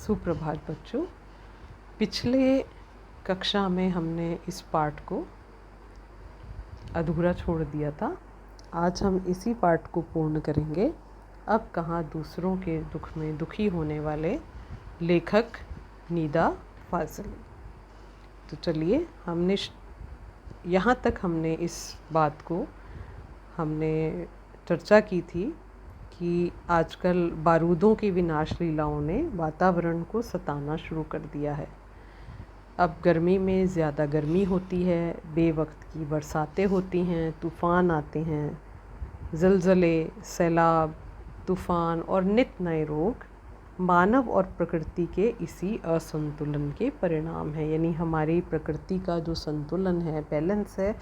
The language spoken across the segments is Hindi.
सुप्रभात बच्चों। पिछले कक्षा में हमने इस पाठ को अधूरा छोड़ दिया था। आज हम इसी पाठ को पूर्ण करेंगे। अब कहाँ दूसरों के दुख में दुखी होने वाले लेखक निदा फाज़ली। तो चलिए, हमने यहाँ तक हमने इस बात को हमने चर्चा की थी कि आजकल बारूदों की विनाश लीलाओं ने वातावरण को सताना शुरू कर दिया है। अब गर्मी में ज़्यादा गर्मी होती है, बेवक्त की बरसातें होती हैं, तूफ़ान आते हैं, ज़लज़ले, सैलाब, तूफ़ान और नित नए रोग मानव और प्रकृति के इसी असंतुलन के परिणाम हैं। यानी हमारी प्रकृति का जो संतुलन है, बैलेंस है,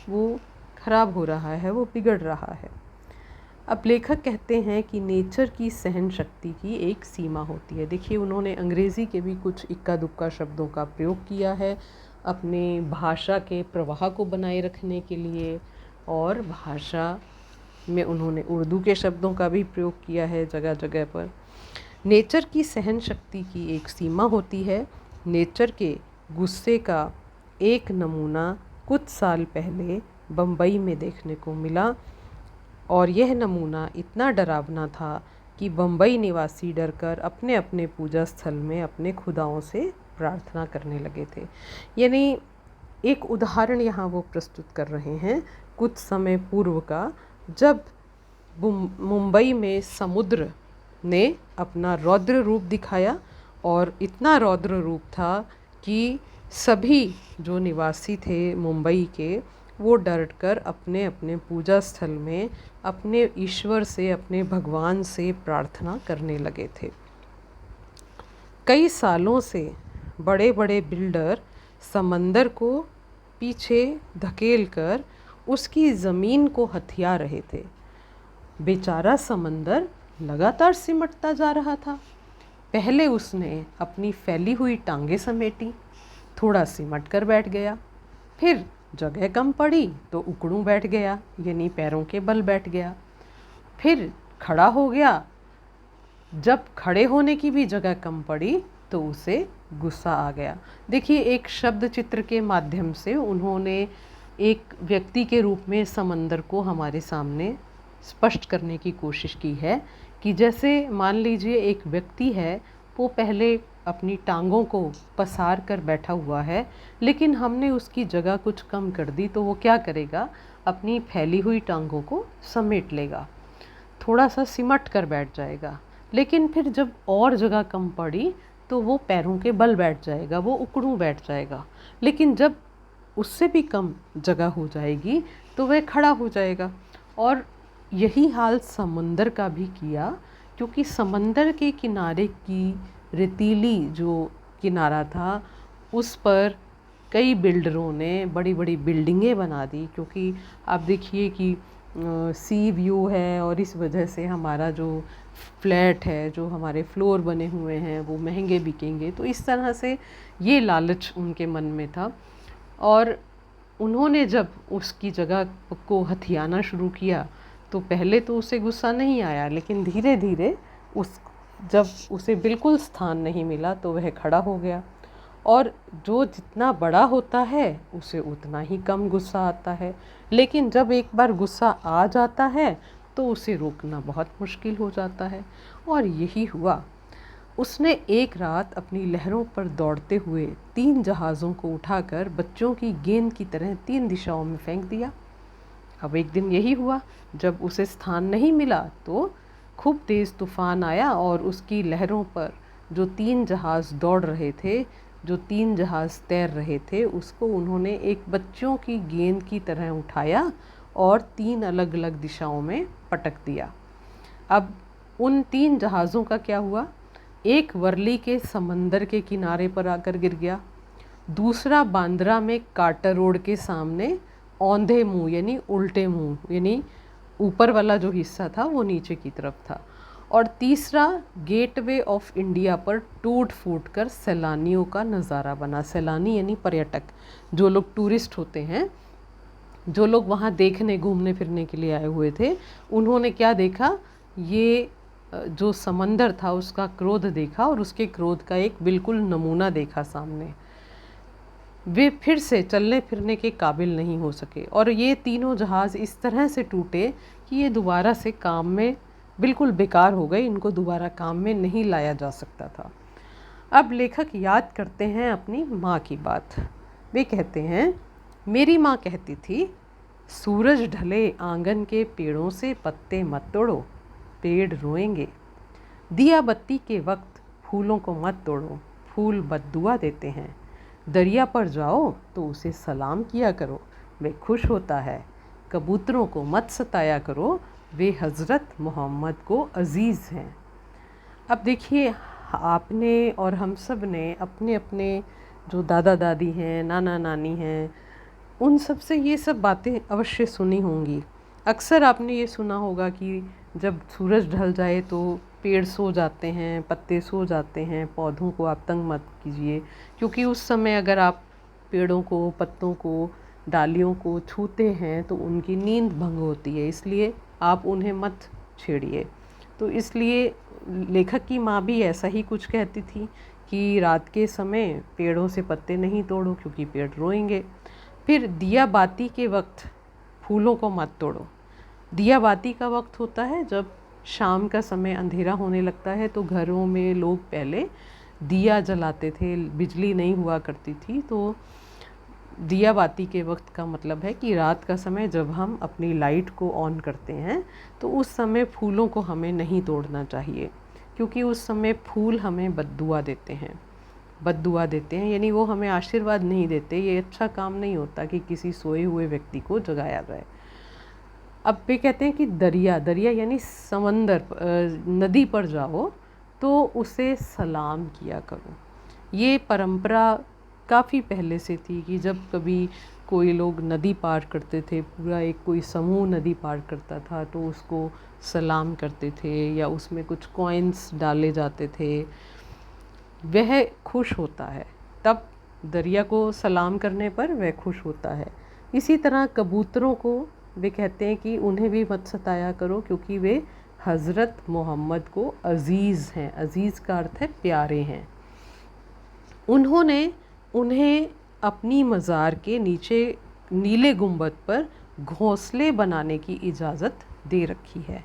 वो ख़राब हो रहा है, वो बिगड़ रहा है। अब लेखक कहते हैं कि नेचर की सहन शक्ति की एक सीमा होती है। देखिए, उन्होंने अंग्रेज़ी के भी कुछ इक्का दुक्का शब्दों का प्रयोग किया है अपने भाषा के प्रवाह को बनाए रखने के लिए, और भाषा में उन्होंने उर्दू के शब्दों का भी प्रयोग किया है जगह जगह पर। नेचर की सहन शक्ति की एक सीमा होती है। नेचर के गुस्से का एक नमूना कुछ साल पहले बम्बई में देखने को मिला, और यह नमूना इतना डरावना था कि बम्बई निवासी डरकर अपने अपने पूजा स्थल में अपने खुदाओं से प्रार्थना करने लगे थे। यानी एक उदाहरण यहाँ वो प्रस्तुत कर रहे हैं कुछ समय पूर्व का, जब मुंबई में समुद्र ने अपना रौद्र रूप दिखाया, और इतना रौद्र रूप था कि सभी जो निवासी थे मुंबई के, वो डरकर अपने अपने पूजा स्थल में अपने ईश्वर से, अपने भगवान से प्रार्थना करने लगे थे। कई सालों से बड़े बड़े बिल्डर समंदर को पीछे धकेलकर उसकी ज़मीन को हथिया रहे थे। बेचारा समंदर लगातार सिमटता जा रहा था। पहले उसने अपनी फैली हुई टांगें समेटी, थोड़ा सिमट कर बैठ गया, फिर जगह कम पड़ी तो उकड़ू बैठ गया, यानी पैरों के बल बैठ गया, फिर खड़ा हो गया। जब खड़े होने की भी जगह कम पड़ी तो उसे गुस्सा आ गया। देखिए, एक शब्द चित्र के माध्यम से उन्होंने एक व्यक्ति के रूप में समंदर को हमारे सामने स्पष्ट करने की कोशिश की है कि जैसे मान लीजिए एक व्यक्ति है, वो पहले अपनी टांगों को पसार कर बैठा हुआ है, लेकिन हमने उसकी जगह कुछ कम कर दी, तो वो क्या करेगा? अपनी फैली हुई टांगों को समेट लेगा, थोड़ा सा सिमट कर बैठ जाएगा। लेकिन फिर जब और जगह कम पड़ी तो वो पैरों के बल बैठ जाएगा, वो उकड़ू बैठ जाएगा। लेकिन जब उससे भी कम जगह हो जाएगी तो वह खड़ा हो जाएगा। और यही हाल समंदर का भी किया, क्योंकि समंदर के किनारे की रेतीली जो किनारा था, उस पर कई बिल्डरों ने बड़ी बड़ी बिल्डिंगें बना दी। क्योंकि आप देखिए कि सी व्यू है, और इस वजह से हमारा जो फ्लैट है, जो हमारे फ्लोर बने हुए हैं, वो महंगे बिकेंगे। तो इस तरह से ये लालच उनके मन में था, और उन्होंने जब उसकी जगह को हथियाना शुरू किया तो पहले तो उसे गुस्सा नहीं आया, लेकिन धीरे धीरे जब उसे बिल्कुल स्थान नहीं मिला तो वह खड़ा हो गया। और जो जितना बड़ा होता है उसे उतना ही कम गुस्सा आता है, लेकिन जब एक बार गुस्सा आ जाता है तो उसे रोकना बहुत मुश्किल हो जाता है। और यही हुआ। उसने एक रात अपनी लहरों पर दौड़ते हुए 3 जहाज़ों को उठाकर बच्चों की गेंद की तरह 3 दिशाओं में फेंक दिया। अब एक दिन यही हुआ, जब उसे स्थान नहीं मिला तो खूब तेज़ तूफ़ान आया, और उसकी लहरों पर जो 3 जहाज़ दौड़ रहे थे, जो 3 जहाज़ तैर रहे थे, उसको उन्होंने एक बच्चों की गेंद की तरह उठाया और 3 अलग अलग दिशाओं में पटक दिया। अब उन 3 जहाज़ों का क्या हुआ? एक वर्ली के समंदर के किनारे पर आकर गिर गया, दूसरा बांद्रा में कार्टर रोड के सामने औंधे मुँह, यानी उल्टे मुँह, यानी ऊपर वाला जो हिस्सा था वो नीचे की तरफ था, और तीसरा गेटवे ऑफ इंडिया पर टूट फूट कर सैलानियों का नज़ारा बना। सैलानी यानी पर्यटक, जो लोग टूरिस्ट होते हैं, जो लोग वहाँ देखने घूमने फिरने के लिए आए हुए थे, उन्होंने क्या देखा? ये जो समंदर था उसका क्रोध देखा और उसके क्रोध का एक बिल्कुल नमूना देखा सामने। वे फिर से चलने फिरने के काबिल नहीं हो सके और ये तीनों जहाज़ इस तरह से टूटे कि ये दोबारा से काम में बिल्कुल बेकार हो गए, इनको दोबारा काम में नहीं लाया जा सकता था। अब लेखक याद करते हैं अपनी माँ की बात। वे कहते हैं, मेरी माँ कहती थी, सूरज ढले आंगन के पेड़ों से पत्ते मत तोड़ो, पेड़ रोएंगे। दिया बत्ती के वक्त फूलों को मत तोड़ो, फूल बद्दुआ देते हैं। दरिया पर जाओ तो उसे सलाम किया करो, वे खुश होता है। कबूतरों को मत सताया करो, वे हज़रत मोहम्मद को अज़ीज़ हैं। अब देखिए, आपने और हम सब ने अपने अपने जो दादा दादी हैं, नाना नानी हैं, उन सब से ये सब बातें अवश्य सुनी होंगी। अक्सर आपने ये सुना होगा कि जब सूरज ढल जाए तो पेड़ सो जाते हैं, पत्ते सो जाते हैं, पौधों को आप तंग मत कीजिए, क्योंकि उस समय अगर आप पेड़ों को, पत्तों को, डालियों को छूते हैं तो उनकी नींद भंग होती है, इसलिए आप उन्हें मत छेड़िए। तो इसलिए लेखक की माँ भी ऐसा ही कुछ कहती थी कि रात के समय पेड़ों से पत्ते नहीं तोड़ो क्योंकि पेड़ रोएंगे। फिर दिया बाती के वक्त फूलों को मत तोड़ो। दिया बाती का वक्त होता है जब शाम का समय अंधेरा होने लगता है, तो घरों में लोग पहले दिया जलाते थे, बिजली नहीं हुआ करती थी, तो दिया बाती के वक्त का मतलब है कि रात का समय जब हम अपनी लाइट को ऑन करते हैं तो उस समय फूलों को हमें नहीं तोड़ना चाहिए, क्योंकि उस समय फूल हमें बद्दुआ देते हैं। बद्दुआ देते हैं यानी वो हमें आशीर्वाद नहीं देते। ये अच्छा काम नहीं होता कि किसी सोए हुए व्यक्ति को जगाया जाए। अब वे कहते हैं कि दरिया, दरिया यानी समंदर, नदी पर जाओ तो उसे सलाम किया करो। ये परंपरा काफ़ी पहले से थी कि जब कभी कोई लोग नदी पार करते थे, पूरा एक कोई समूह नदी पार करता था तो उसको सलाम करते थे या उसमें कुछ कॉइन्स डाले जाते थे, वह खुश होता है। तब दरिया को सलाम करने पर वह खुश होता है। इसी तरह कबूतरों को वे कहते हैं कि उन्हें भी मत सताया करो क्योंकि वे हज़रत मोहम्मद को अज़ीज़ हैं। अज़ीज़ का अर्थ है प्यारे हैं। उन्होंने उन्हें अपनी मज़ार के नीचे नीले गुंबद पर घोंसले बनाने की इजाज़त दे रखी है।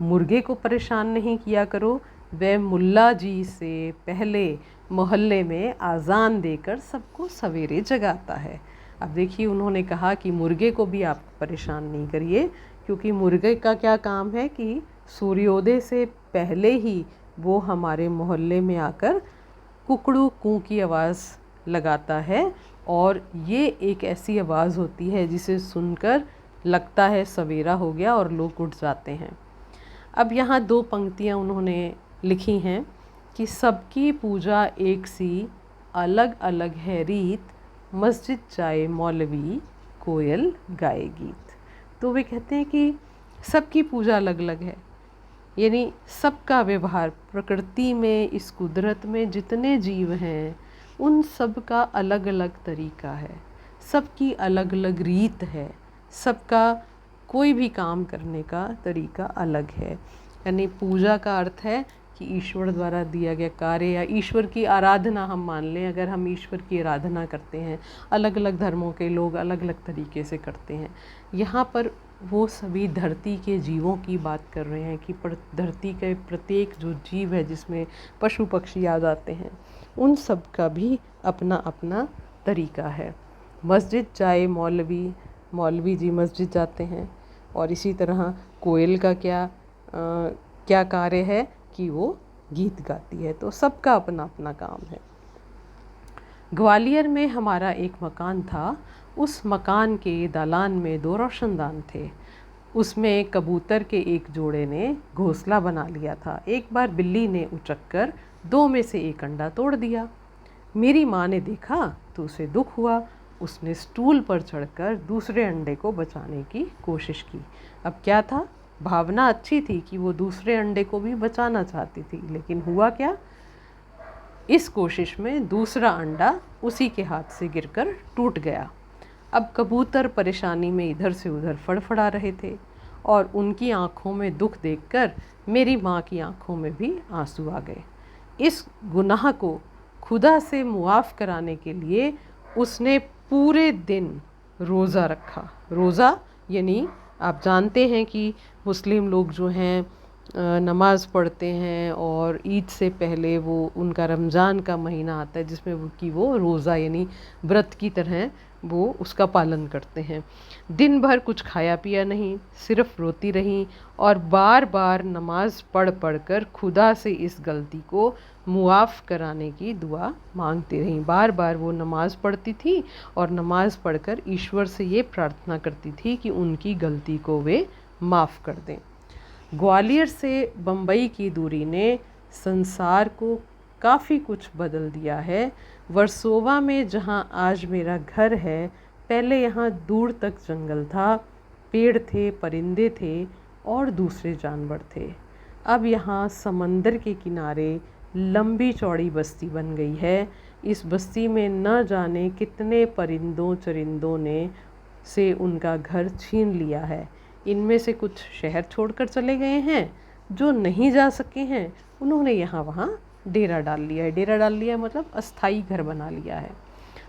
मुर्गे को परेशान नहीं किया करो, वह मुल्ला जी से पहले मोहल्ले में आज़ान देकर सबको सवेरे जगाता है। अब देखिए, उन्होंने कहा कि मुर्गे को भी आप परेशान नहीं करिए, क्योंकि मुर्गे का क्या काम है कि सूर्योदय से पहले ही वो हमारे मोहल्ले में आकर कुकड़ू कू की आवाज़ लगाता है, और ये एक ऐसी आवाज़ होती है जिसे सुनकर लगता है सवेरा हो गया और लोग उठ जाते हैं। अब यहाँ दो पंक्तियाँ उन्होंने लिखी हैं कि सबकी पूजा एक सी, अलग अलग है रीत, मस्जिद जाए मौलवी, कोयल गाए गीत। तो वे कहते हैं कि सबकी पूजा अलग अलग है, यानी सबका व्यवहार प्रकृति में, इस कुदरत में जितने जीव हैं उन सब का अलग अलग तरीका है, सबकी अलग अलग रीत है, सबका कोई भी काम करने का तरीका अलग है। यानी पूजा का अर्थ है कि ईश्वर द्वारा दिया गया कार्य या ईश्वर की आराधना हम मान लें। अगर हम ईश्वर की आराधना करते हैं, अलग अलग धर्मों के लोग अलग अलग तरीके से करते हैं। यहाँ पर वो सभी धरती के जीवों की बात कर रहे हैं कि धरती के प्रत्येक जो जीव है, जिसमें पशु पक्षी आ जाते हैं, उन सब का भी अपना अपना तरीका है। मस्जिद जाए मौलवी, मौलवी जी मस्जिद जाते हैं। और इसी तरह कोयल का क्या कार्य है कि वो गीत गाती है। तो सबका अपना अपना काम है। ग्वालियर में हमारा एक मकान था। उस मकान के दालान में 2 रोशनदान थे। उसमें कबूतर के एक जोड़े ने घोंसला बना लिया था। एक बार बिल्ली ने उचक्कर 2 में से 1 अंडा तोड़ दिया। मेरी माँ ने देखा तो उसे दुख हुआ। उसने स्टूल पर चढ़कर दूसरे अंडे को बचाने की कोशिश की। अब क्या था, भावना अच्छी थी कि वो दूसरे अंडे को भी बचाना चाहती थी, लेकिन हुआ क्या, इस कोशिश में दूसरा अंडा उसी के हाथ से गिरकर टूट गया। अब कबूतर परेशानी में इधर से उधर फड़फड़ा रहे थे और उनकी आँखों में दुख देखकर मेरी माँ की आँखों में भी आंसू आ गए। इस गुनाह को खुदा से मुआफ़ कराने के लिए उसने पूरे दिन रोज़ा रखा। रोज़ा यानी आप जानते हैं कि मुस्लिम लोग जो हैं नमाज़ पढ़ते हैं और ईद से पहले वो उनका रमज़ान का महीना आता है जिसमें वो रोज़ा यानी व्रत की तरह वो उसका पालन करते हैं। दिन भर कुछ खाया पिया नहीं, सिर्फ रोती रहीं और बार बार नमाज़ पढ़ पढ़ कर खुदा से इस गलती को मुआफ़ कराने की दुआ मांगती रहीं। बार बार वो नमाज़ पढ़ती थी और नमाज़ पढ़कर ईश्वर से ये प्रार्थना करती थी कि उनकी गलती को वे माफ़ कर दें। ग्वालियर से बम्बई की दूरी ने संसार को काफ़ी कुछ बदल दिया है। वर्सोवा में जहाँ आज मेरा घर है, पहले यहाँ दूर तक जंगल था, पेड़ थे, परिंदे थे और दूसरे जानवर थे। अब यहाँ समंदर के किनारे लंबी चौड़ी बस्ती बन गई है। इस बस्ती में न जाने कितने परिंदों चरिंदों ने से उनका घर छीन लिया है। इनमें से कुछ शहर छोड़कर चले गए हैं, जो नहीं जा सके हैं उन्होंने यहाँ वहाँ डेरा डाल लिया है। डेरा डाल लिया मतलब अस्थाई घर बना लिया है।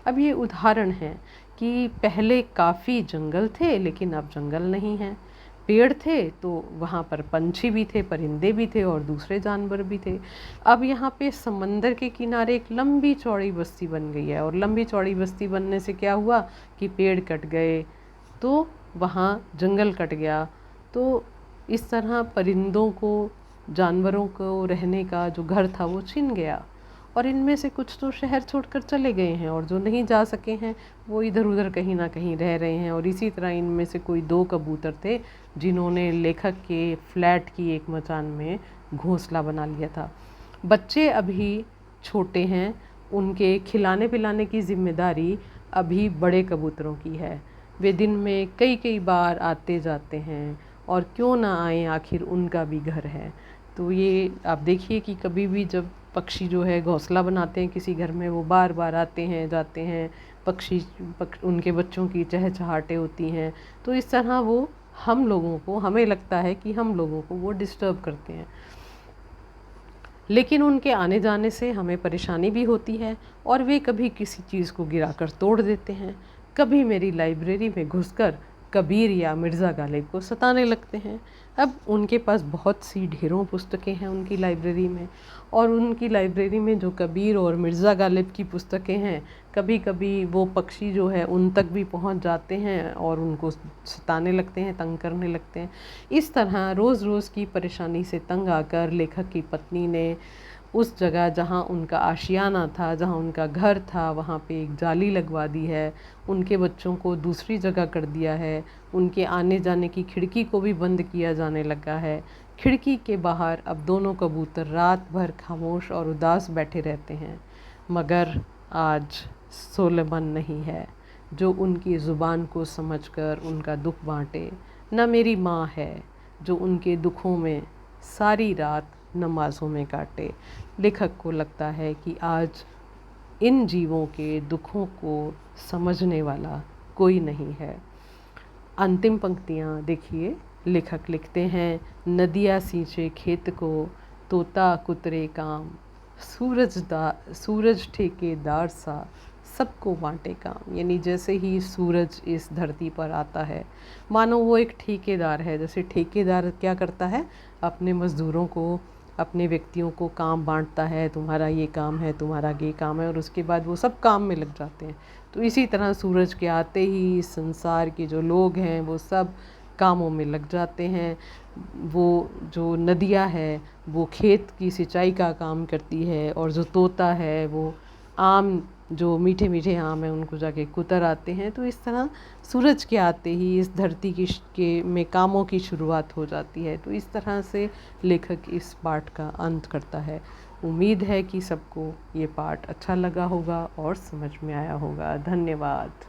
अब ये उदाहरण है कि पहले काफ़ी जंगल थे लेकिन अब जंगल नहीं है। पेड़ थे तो वहाँ पर पंछी भी थे, परिंदे भी थे और दूसरे जानवर भी थे। अब यहाँ पे समंदर के किनारे एक लंबी चौड़ी बस्ती बन गई है और लंबी चौड़ी बस्ती बनने से क्या हुआ कि पेड़ कट गए तो वहाँ जंगल कट गया। तो इस तरह परिंदों को, जानवरों को रहने का जो घर था वो छिन गया और इनमें से कुछ तो शहर छोड़कर चले गए हैं और जो नहीं जा सके हैं वो इधर उधर कहीं ना कहीं रह रहे हैं। और इसी तरह इनमें से कोई 2 कबूतर थे जिन्होंने लेखक के फ्लैट की एक मचान में घोंसला बना लिया था। बच्चे अभी छोटे हैं, उनके खिलाने पिलाने की जिम्मेदारी अभी बड़े कबूतरों की है। वे दिन में कई कई बार आते जाते हैं और क्यों ना आए, आखिर उनका भी घर है। तो ये आप देखिए कि कभी भी जब पक्षी जो है घोंसला बनाते हैं किसी घर में, वो बार बार आते हैं जाते हैं, उनके बच्चों की चहचहाहटें होती हैं। तो इस तरह वो हम लोगों को, हमें लगता है कि हम लोगों को वो डिस्टर्ब करते हैं, लेकिन उनके आने जाने से हमें परेशानी भी होती है और वे कभी किसी चीज़ को गिराकर तोड़ देते हैं, कभी मेरी लाइब्रेरी में घुसकर कबीर या मिर्ज़ा गालिब को सताने लगते हैं। अब उनके पास बहुत सी ढेरों पुस्तकें हैं उनकी लाइब्रेरी में, और उनकी लाइब्रेरी में जो कबीर और मिर्ज़ा गालिब की पुस्तकें हैं, कभी कभी वो पक्षी जो है उन तक भी पहुंच जाते हैं और उनको सताने लगते हैं, तंग करने लगते हैं। इस तरह रोज़ रोज़ की परेशानी से तंग आकर लेखक की पत्नी ने उस जगह जहाँ उनका आशियाना था, जहाँ उनका घर था, वहाँ पे एक जाली लगवा दी है। उनके बच्चों को दूसरी जगह कर दिया है। उनके आने जाने की खिड़की को भी बंद किया जाने लगा है। खिड़की के बाहर अब दोनों कबूतर रात भर खामोश और उदास बैठे रहते हैं। मगर आज सोलेमन नहीं है जो उनकी ज़ुबान को समझकर उनका दुख बांटे, न मेरी माँ है जो उनके दुखों में सारी रात नमाज़ों में काटे। लेखक को लगता है कि आज इन जीवों के दुखों को समझने वाला कोई नहीं है। अंतिम पंक्तियाँ देखिए, लेखक लिखते हैं, नदियाँ सींचे खेत को, तोता कुतरे काम, सूरज ठेकेदार सा सबको बांटे काम। यानी जैसे ही सूरज इस धरती पर आता है, मानो वो एक ठेकेदार है। जैसे ठेकेदार क्या करता है, अपने मज़दूरों को, अपने व्यक्तियों को काम बांटता है, तुम्हारा ये काम है, तुम्हारा ये काम है, और उसके बाद वो सब काम में लग जाते हैं। तो इसी तरह सूरज के आते ही संसार के जो लोग हैं वो सब कामों में लग जाते हैं। वो जो नदियाँ है वो खेत की सिंचाई का काम करती है, और जो तोता है वो आम, जो मीठे मीठे आम हैं उनको जाके कुतर आते हैं। तो इस तरह सूरज के आते ही इस धरती के में कामों की शुरुआत हो जाती है। तो इस तरह से लेखक इस पाठ का अंत करता है। उम्मीद है कि सबको ये पाठ अच्छा लगा होगा और समझ में आया होगा। धन्यवाद।